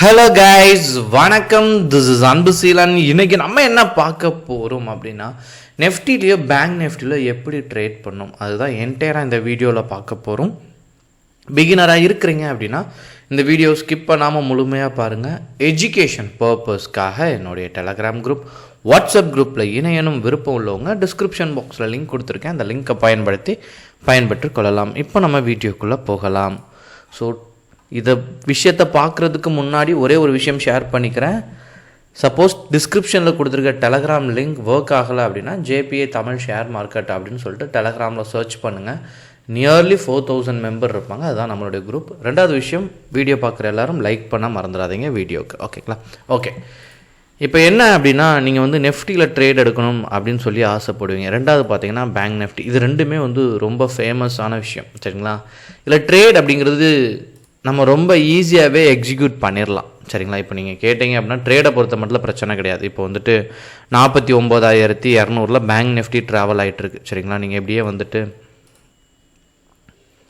Hello guys, வணக்கம். This is Anbuseelan. இன்னைக்கு நம்ம என்ன பார்க்க போகிறோம் அப்படின்னா, நெஃப்டிலேயோ பேங்க் நெஃப்டிலோ எப்படி ட்ரேட் பண்ணணும் அதுதான் என்டையராக இந்த வீடியோவில் பார்க்க போகிறோம். பிகினராக இருக்கிறீங்க அப்படின்னா இந்த வீடியோ ஸ்கிப் பண்ணாமல் முழுமையாக பாருங்கள். எஜுகேஷன் பர்பஸ்க்காக என்னுடைய டெலகிராம் குரூப், வாட்ஸ்அப் குரூப்பில் இணையனும் விருப்பம் உள்ளவங்க டிஸ்கிரிப்ஷன் பாக்ஸில் லிங்க் கொடுத்துருக்கேன். அந்த லிங்க்கை பயன்பெற்று கொள்ளலாம். இப்போ நம்ம வீடியோக்குள்ளே போகலாம். ஸோ இதை விஷயத்தை பார்க்குறதுக்கு முன்னாடி ஒரே ஒரு விஷயம் ஷேர் பண்ணிக்கிறேன். சப்போஸ் டிஸ்கிரிப்ஷனில் கொடுத்துருக்க டெலகிராம் லிங்க் ஒர்க் ஆகலை அப்படின்னா ஜேபிஏ தமிழ் ஷேர் மார்க்கெட் அப்படின்னு சொல்லிட்டு டெலகிராமில் சர்ச் பண்ணுங்கள். நியர்லி 4000 மெம்பர் இருப்பாங்க. அதுதான் நம்மளுடைய குரூப். ரெண்டாவது விஷயம், வீடியோ பார்க்குற எல்லாரும் லைக் பண்ண மறந்துடாதீங்க வீடியோக்கு. ஓகேங்களா? ஓகே, இப்போ என்ன அப்படின்னா, நீங்கள் நெஃப்டியில் ட்ரேட் எடுக்கணும் அப்படின்னு சொல்லி ஆசைப்படுவீங்க. ரெண்டாவது பார்த்தீங்கன்னா பேங்க் நெஃப்டி. இது ரெண்டுமே ரொம்ப ஃபேமஸான விஷயம். சரிங்களா? இதில் ட்ரேட் அப்படிங்கிறது நம்ம ரொம்ப ஈஸியாகவே எக்ஸிக்யூட் பண்ணிடலாம். சரிங்களா? இப்போ நீங்கள் கேட்டீங்க அப்படின்னா ட்ரேடை பொறுத்த மட்டும் பிரச்சனை கிடையாது. இப்போ 49,200 பேங்க் நெஃப்டி ட்ராவல் ஆகிட்டுருக்கு. சரிங்களா? நீங்கள் எப்படியே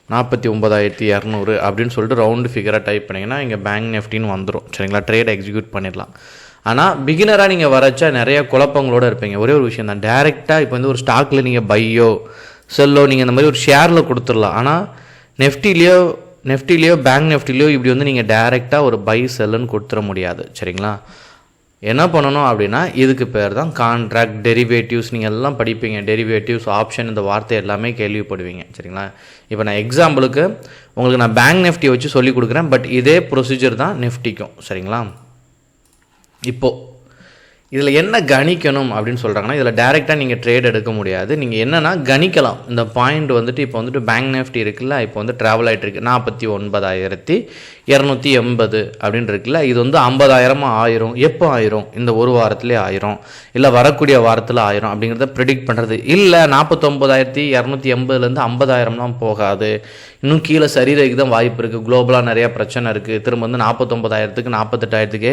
49,200 அப்படின்னு சொல்லிட்டு ரவுண்டு ஃபிகராக டைப் பண்ணிங்கன்னா இங்கே பேங்க் நெஃப்டின்னு வந்துடும். சரிங்களா? ட்ரேடை எக்ஸிக்யூட் பண்ணிடலாம். ஆனால் பிகினராக நீங்கள் வரச்சா நிறைய குழப்பங்களோடு இருப்பீங்க. ஒரே ஒரு விஷயம் தான், டேரெக்டாக இப்போ ஒரு ஸ்டாக்கில் நீங்கள் பையோ செல்லோ நீங்கள் இந்த மாதிரி ஒரு ஷேரில் கொடுத்துடலாம். ஆனால் நெஃப்டிலேயோ பேங்க் நெஃப்டிலேயோ இப்படி நீங்கள் டைரெக்டாக ஒரு பை செல்லுன்னு கொடுத்துட முடியாது. சரிங்களா? என்ன பண்ணணும் அப்படின்னா, இதுக்கு பேர் தான் கான்ட்ராக்ட், டெரிவேட்டிவ்ஸ். நீங்கள் எல்லாம் படிப்பீங்க, டெரிவேட்டிவ்ஸ், ஆப்ஷன், இந்த வார்த்தை எல்லாமே கேள்விப்படுவீங்க. சரிங்களா? இப்போ நான் எக்ஸாம்பிளுக்கு உங்களுக்கு நான் பேங்க் நெஃப்டியை வச்சு சொல்லி கொடுக்குறேன். பட் இதே ப்ரொசீஜர் தான் நெஃப்டிக்கும். சரிங்களா? இப்போது இதில் என்ன கணிக்கணும் அப்படின்னு சொல்கிறாங்கன்னா, இதில் டேரெக்டாக நீங்கள் ட்ரேட் எடுக்க முடியாது. நீங்கள் என்னென்னா கணிக்கலாம். இந்த பாயிண்ட் இப்போ பேங்க் நெஃப்டி இருக்குல்ல, இப்போ ட்ராவல் ஆகிட்டு இருக்கு 49,280 அப்படின்னு இருக்குல்ல. இது 50,000 ஆயிரும். எப்போ ஆயிரும்? இந்த ஒரு வாரத்துலேயே ஆயிரும், இல்லை வரக்கூடிய வாரத்தில் ஆயிரும் அப்படிங்கிறத ப்ரெடிக்ட் பண்ணுறது. இல்லை 49,280 50,000லாம் போகாது, இன்னும் கீழே சரீரக்கு தான் வாய்ப்பு இருக்குது, குளோபலாக நிறையா பிரச்சனை இருக்குது, திரும்ப 49,000 48,000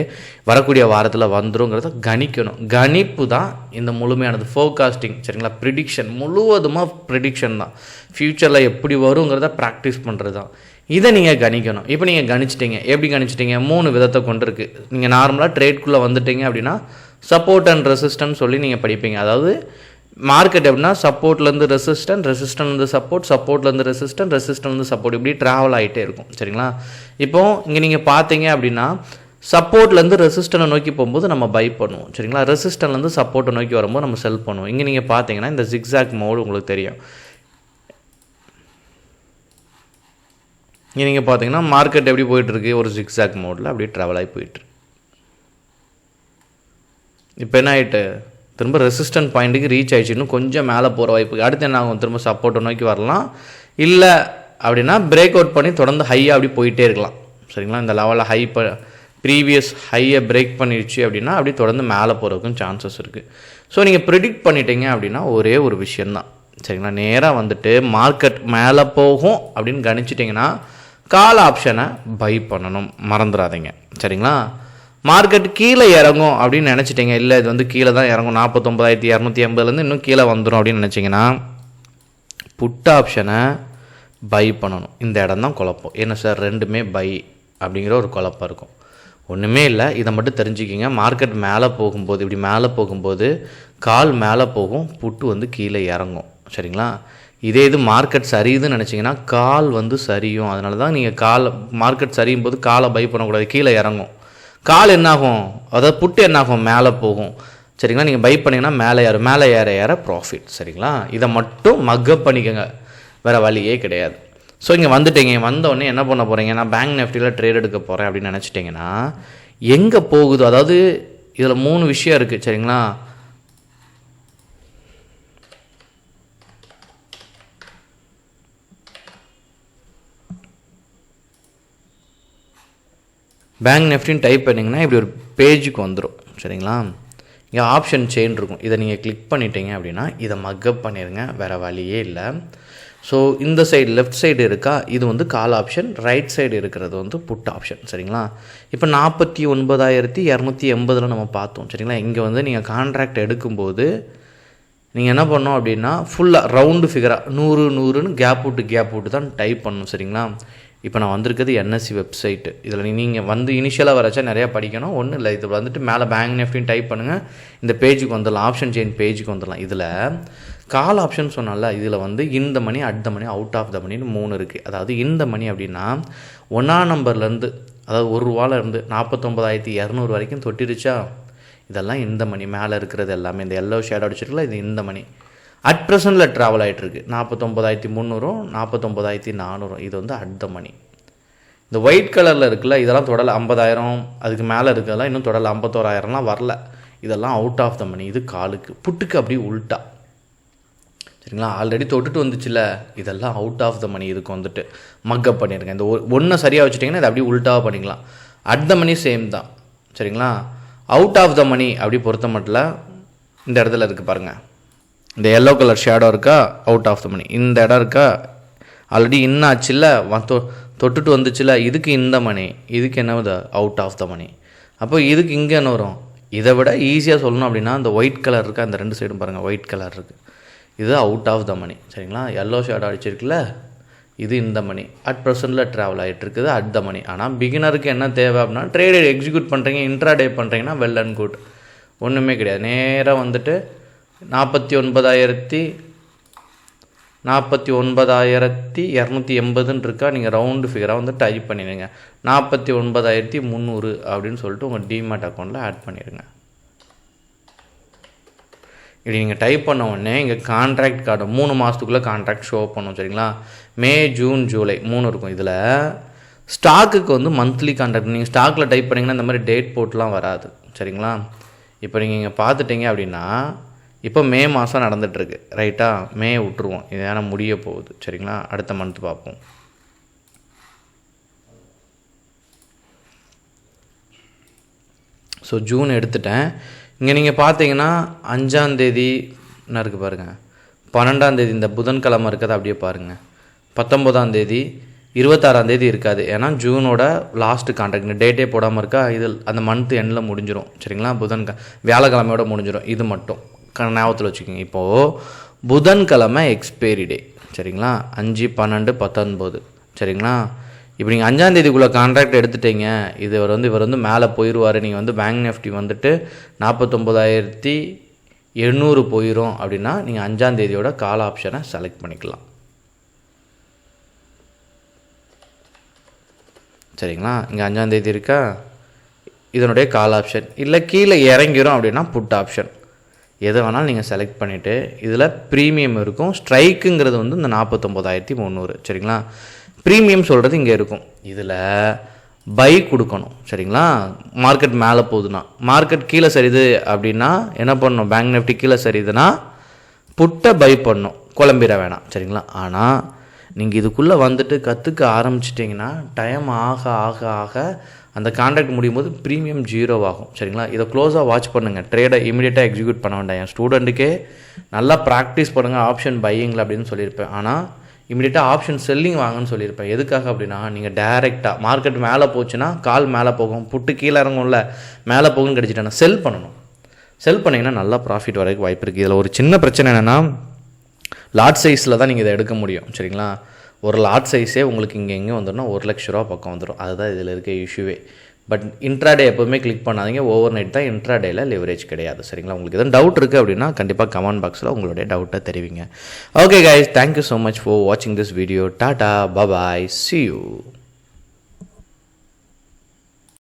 வரக்கூடிய வாரத்தில் வந்துருங்கிறத கணிக்கணும். கணிப்பு தான் இந்த முழுமையானது, ஃபோர்காஸ்டிங். சரிங்களா? ப்ரிடிக்ஷன் முழுவதுமாக ப்ரிடிக்ஷன் தான். ஃப்யூச்சரில் எப்படி வருங்கிறத ப்ராக்டிஸ் பண்ணுறது தான். இதை நீங்கள் கணிக்கணும். இப்போ நீங்கள் கணிச்சிட்டிங்க. எப்படி கணிச்சிட்டிங்க? 3 விதத்தை கொண்டு இருக்குது. நீங்கள் நார்மலாக ட்ரேட்குள்ளே வந்துட்டீங்க அப்படின்னா சப்போர்ட் அண்ட் ரெசிஸ்டன்ஸ் சொல்லி நீங்கள் படிப்பீங்க. அதாவது மார்க்கெட் எப்படின்னா சப்போர்ட்லேருந்து ரெசிஸ்டன்ட்லேருந்து சப்போர்ட், சப்போர்ட்லேருந்து ரெசிஸ்டன்ட்லேருந்து சப்போர்ட், இப்படி ட்ராவல் ஆகிட்டே இருக்கும். சரிங்களா? இப்போது இங்கே நீங்கள் பார்த்தீங்க அப்படின்னா சப்போர்ட்லேருந்து ரெசிஸ்டனை நோக்கி போகும்போது நம்ம பை பண்ணுவோம். சரிங்களா? ரெசிஸ்டன்லேருந்து சப்போர்ட்டை நோக்கி வரும்போது நம்ம செல் பண்ணுவோம். இங்கே நீங்கள் பார்த்தீங்கன்னா இந்த ஜிக்ஸாக் மோடு உங்களுக்கு தெரியும். இங்கே நீங்கள் பார்த்தீங்கன்னா மார்க்கெட் எப்படி போயிட்டுருக்கு, ஒரு ஜிக்ஸாக் மோடில் அப்படியே ட்ராவல் ஆகி போயிட்டுருக்கு. இப்போ என்ன ஆகிட்டு, திரும்ப ரெசிஸ்டன்ட் பாயிண்ட்டுக்கு ரீச் ஆகிடுச்சு. இன்னும் கொஞ்சம் மேலே போகிற வாய்ப்பு. அடுத்து என்ன ஆகும்? திரும்ப சப்போர்ட்டை நோக்கி வரலாம். இல்லை அப்படின்னா பிரேக் அவுட் பண்ணி தொடர்ந்து ஹையாக அப்படி போயிட்டே இருக்கலாம். சரிங்களா? இந்த லெவலில் ப்ரீவியஸ் ஹையை பிரேக் பண்ணிடுச்சு அப்படின்னா அப்படி தொடர்ந்து மேலே போகிறதுக்கும் சான்சஸ் இருக்குது. ஸோ நீங்கள் ப்ரிடிக்ட் பண்ணிட்டீங்க அப்படின்னா ஒரே ஒரு விஷயந்தான். சரிங்களா? நேராக மார்க்கெட் மேலே போகும் அப்படின்னு கணிச்சிட்டிங்கன்னா கால் ஆப்ஷனை பை பண்ணணும், மறந்துடாதீங்க. சரிங்களா? மார்க்கெட் கீழே இறங்கும் அப்படின்னு நினச்சிட்டிங்க, இல்லை இது கீழே தான் இறங்கும், 49,280 இன்னும் கீழே வந்துடும் அப்படின்னு நினச்சிங்கன்னா புட் ஆப்ஷனை பை பண்ணணும். இந்த இடம் தான் குழப்பம். என்ன சார் ரெண்டுமே பை அப்படிங்கிற ஒரு குழப்பம் இருக்கும். ஒன்றுமே இல்லை, இதை மட்டும் தெரிஞ்சுக்கிங்க. மார்க்கெட் மேலே போகும்போது, இப்படி மேலே போகும்போது கால் மேலே போகும், புட்டு கீழே இறங்கும். சரிங்களா? இதே இது மார்க்கெட் சரியுதுன்னு நினச்சிங்கன்னா கால் சரியும். அதனால தான் நீங்கள் மார்க்கெட் சரியும் போது காலை பை பண்ணக்கூடாது, கீழே இறங்கும். கால் என்னாகும், அதாவது புட்டு என்னாகும், மேலே போகும். சரிங்களா? நீங்கள் பை பண்ணிங்கன்னா மேலே ஏற ப்ராஃபிட். சரிங்களா? இதை மட்டும் மக்கப் பண்ணிக்கோங்க, வேறு வழியே கிடையாது. ஸோ இங்கே வந்துட்டீங்க. வந்தோடனே என்ன பண்ண போகிறீங்க? நான் பேங்க் நெஃப்டியில் ட்ரேட் எடுக்க போகிறேன் அப்படின்னு நினச்சிட்டிங்கன்னா எங்கே போகுது, அதாவது இதில் 3 விஷயம் இருக்குது. சரிங்களா? பேங்க் நெஃப்டின்னு டைப் பண்ணிங்கன்னா இப்படி ஒரு பேஜுக்கு வந்துடும். சரிங்களா? இங்கே ஆப்ஷன் செயின் இருக்கும். இதை நீங்கள் கிளிக் பண்ணிட்டீங்க அப்படின்னா இதை மக்கப் பண்ணிடுங்க, வேறு வழியே இல்லை. ஸோ இந்த சைடு லெஃப்ட் சைடு இருக்கா, இது கால் ஆப்ஷன். ரைட் சைடு இருக்கிறது புட் ஆப்ஷன். சரிங்களா? இப்போ 49,280 நம்ம பார்த்தோம். சரிங்களா? இங்கே நீங்கள் கான்ட்ராக்ட் எடுக்கும்போது நீங்கள் என்ன பண்ணணும் அப்படின்னா ஃபுல்லாக ரவுண்டு ஃபிகராக 100 100ன்னு கேப் விட்டு தான் டைப் பண்ணணும். சரிங்களா? இப்போ நான் வந்திருக்கிறது என்எஸ்சி வெப்சைட்டு. இதில் நீங்கள் வந்து இனிஷியலாக வரச்சா நிறையா படிக்கணும். ஒன்றும் இல்லை, இது வந்துட்டு மேலே பேங்க் நிஃப்டின்னு டைப் பண்ணுங்கள், இந்த பேஜுக்கு வந்துடலாம், ஆப்ஷன் செயின் பேஜுக்கு வந்துடலாம். இதில் கால் ஆப்ஷன் சொன்னால இதில் வந்து in the money, at the money, out of the மணின்னு 3 இருக்குது. அதாவது இந்த மணி அப்படின்னா 1ஆம் நம்பர்லேருந்து, அதாவது ₹1 49,200 வரைக்கும் தொட்டிருச்சா, இதெல்லாம் இந்த மணி. மேலே இருக்கிறது எல்லாமே இந்த எல்லோ ஷேடோ அடிச்சிருக்கல, இது இந்த மணி. அட் ப்ரெசென்ட்டில் ட்ராவல் ஆகிட்டுருக்கு 49,300, 49,400. இது வந்து அட் த மணி. இந்த ஒயிட் கலரில் இருக்குல்ல, இதெல்லாம் தொடலை 50,000, அதுக்கு மேலே இருக்கிறதெல்லாம் இன்னும் தொடலை 51,000லாம் வரல. இதெல்லாம் அவுட் ஆஃப் த மணி. இது காலுக்கு. புட்டுக்கு அப்படியே உல்ட்டா, சரிங்களா? ஆல்ரெடி தொட்டுட்டு வந்துச்சுல, இதெல்லாம் அவுட் ஆஃப் த மணி. இதுக்கு வந்துட்டு மக்கப் பண்ணியிருக்கேன். இந்த ஒன்றை சரியாக வச்சுட்டிங்கன்னா இது அப்படியே உல்ட்டாக பண்ணிக்கலாம். அட் த மணி சேம் தான், சரிங்களா? அவுட் ஆஃப் த மணி அப்படி பொறுத்த மட்டும் இந்த இடத்துல இருக்குது பாருங்கள், இந்த எல்லோ கலர் ஷேடோ இருக்கா, அவுட் ஆஃப் த மணி. இந்த இடம் இருக்கா, ஆல்ரெடி இன்னும் ஆச்சுல்ல, தொட்டுட்டு வந்துச்சுல, இதுக்கு இந்த மணி, இதுக்கு என்ன அவுட் ஆஃப் த மணி. அப்போ இதுக்கு இங்கே என்ன வரும்? இதை விட ஈஸியாக சொல்லணும் அப்படின்னா இந்த ஒயிட் கலர் இருக்கா, அந்த 2 சைடும் பாருங்கள் ஒயிட் கலர் இருக்குது, இது அவுட் ஆஃப் த மணி, சரிங்களா? எல்லோ ஷேடோ அடிச்சிருக்குல்ல, இது இந்த மணி. அட் ப்ரெசென்ட்டில் ட்ராவல் ஆகிட்டு இருக்குது அட் த மணி. ஆனால் பிகினருக்கு என்ன தேவை அப்படின்னா, ட்ரேடை எக்ஸிக்யூட் பண்ணுறீங்க, இன்ட்ராடே பண்ணுறீங்கன்னா வெல் அண்ட் குட். ஒன்றுமே கிடையாது. நேராக வந்துட்டு 49,280 இருக்கா, நீங்கள் ரவுண்டு ஃபிகராக வந்து டைப் பண்ணிடுங்க. 49,300 அப்படின்னு சொல்லிட்டு உங்கள் டிமேட் அக்கௌண்ட்டில் ஆட் பண்ணிடுங்க. இப்படி நீங்கள் டைப் பண்ண உடனே இங்கே கான்ட்ராக்ட் கார்டு 3 மாதத்துக்குள்ளே கான்ட்ராக்ட் ஷோ பண்ணும், சரிங்களா? மே, ஜூன், ஜூலை 3 இருக்கும். இதில் ஸ்டாக்குக்கு வந்து மந்த்லி கான்ட்ராக்ட். நீங்கள் ஸ்டாக்கில் டைப் பண்ணிங்கன்னா இந்த மாதிரி டேட் போட்டுலாம் வராது, சரிங்களா? இப்போ நீங்கள் இங்கே பார்த்துட்டிங்க அப்படின்னா இப்போ மே மாதம் நடந்துகிட்ருக்கு, ரைட்டா? மே விட்டுருவோம், இது ஏன்னா முடிய போகுது, சரிங்களா? அடுத்த மந்த் பார்ப்போம். ஸோ ஜூன் எடுத்துட்டேன். இங்கே நீங்கள் பார்த்தீங்கன்னா 5ஆம் தேதி என்ன இருக்குது பாருங்கள், 12ஆம் தேதி இந்த புதன்கிழமை இருக்கிறது அப்படியே பாருங்கள், 19ஆம் தேதி, 26ஆம் தேதி இருக்காது. ஏன்னா ஜூனோட லாஸ்ட்டு கான்ட்ராக்ட் டேட்டே போடாமல் இருக்கா, இது அந்த மந்த் எண்டில் முடிஞ்சிடும், சரிங்களா? வியாழக்கிழமையோட முடிஞ்சிடும். இது மட்டும் ஞாபகத்தில் வச்சுக்கோங்க. இப்போது புதன்கிழமை எக்ஸ்பைரி டே, சரிங்களா? 5/12/19, சரிங்களா? இப்போ நீங்கள் 5ஆம் தேதிக்குள்ளே கான்ட்ராக்ட் எடுத்துட்டீங்க, இவர் வந்து மேலே போயிடுவார். நீங்கள் வந்து பேங்க் நிஃப்டி வந்துட்டு 49,800 போயிடும் அப்படின்னா நீங்கள் 5ஆம் தேதியோட கால் ஆப்ஷனை செலக்ட் பண்ணிக்கலாம், சரிங்களா? இங்கே 5ஆம் தேதி இருக்கா, இதனுடைய கால் ஆப்ஷன். இல்லை கீழே இறங்கிடும் அப்படின்னா புட் ஆப்ஷன். எதை வேணாலும் நீங்கள் செலக்ட் பண்ணிவிட்டு இதில் ப்ரீமியம் இருக்கும். ஸ்ட்ரைக்குங்கிறது வந்து இந்த 49,300, சரிங்களா? ப்ரீமியம் சொல்கிறது இங்கே இருக்கும். இதில் பை கொடுக்கணும், சரிங்களா? மார்க்கெட் மேலே போகுதுன்னா, மார்க்கெட் கீழே சரியுது அப்படின்னா என்ன பண்ணணும்? பேங்க் நிஃப்டி கீழே சரியுதுன்னா புட்டை பை பண்ணணும், குழம்பிட வேணாம், சரிங்களா? ஆனால் நீங்கள் இதுக்குள்ளே வந்துட்டு கற்றுக்க ஆரம்பிச்சிட்டிங்கன்னா டைம் ஆக ஆக ஆக அந்த கான்ட்ராக்ட் முடியும் போது ப்ரீமியம் 0 ஆகும், சரிங்களா? இதை க்ளோஸாக வாட்ச் பண்ணுங்கள். ட்ரேடை இமீடியட்டாக எக்ஸிக்யூட் பண்ண வேண்டாம். என் ஸ்டூடெண்ட்டுக்கே நல்லா ப்ராக்டிஸ் பண்ணுங்கள் ஆப்ஷன் பையிங்கில் அப்படின்னு சொல்லியிருப்பேன். ஆனால் இமீடியட்டாக ஆப்ஷன் செல்லிங் வாங்கன்னு சொல்லியிருப்பேன். எதுக்காக அப்படின்னா, நீங்கள் டேரெக்டாக மார்க்கெட் மேலே போச்சுன்னா கால் மேலே போகும், புட்டு கீழே இறங்கும்ல, மேலே போகும்னு கிடச்சிட்டேன்னா செல் பண்ணணும். செல் பண்ணிங்கன்னா நல்லா ப்ராஃபிட் வரதுக்கு வாய்ப்பு இருக்குது. இதில் ஒரு சின்ன பிரச்சனை என்னென்னா, லாட் சைஸில் தான் நீங்கள் இதை எடுக்க முடியும், சரிங்களா? ஒரு லாட் சைஸே உங்களுக்கு இங்கே வந்துடும், 1 லட்ச ரூபா பக்கம் வந்துடும். அதுதான் இதில் இருக்க இஷ்யூவே. பட் இன்ட்ராடே எப்போவுமே கிளிக் பண்ணாதீங்க. ஓவர் நைட் தான். இன்ட்ராடேயில் லெவரேஜ் கிடையாது, சரிங்களா? உங்களுக்கு எதுவும் டவுட் இருக்குது அப்படின்னா கண்டிப்பாக கமெண்ட் பாக்ஸில் உங்களுடைய டவுட்டை தெரிவிங்க. Okay guys, thank you so much for வாட்சிங் this video. Tata, bye, see you.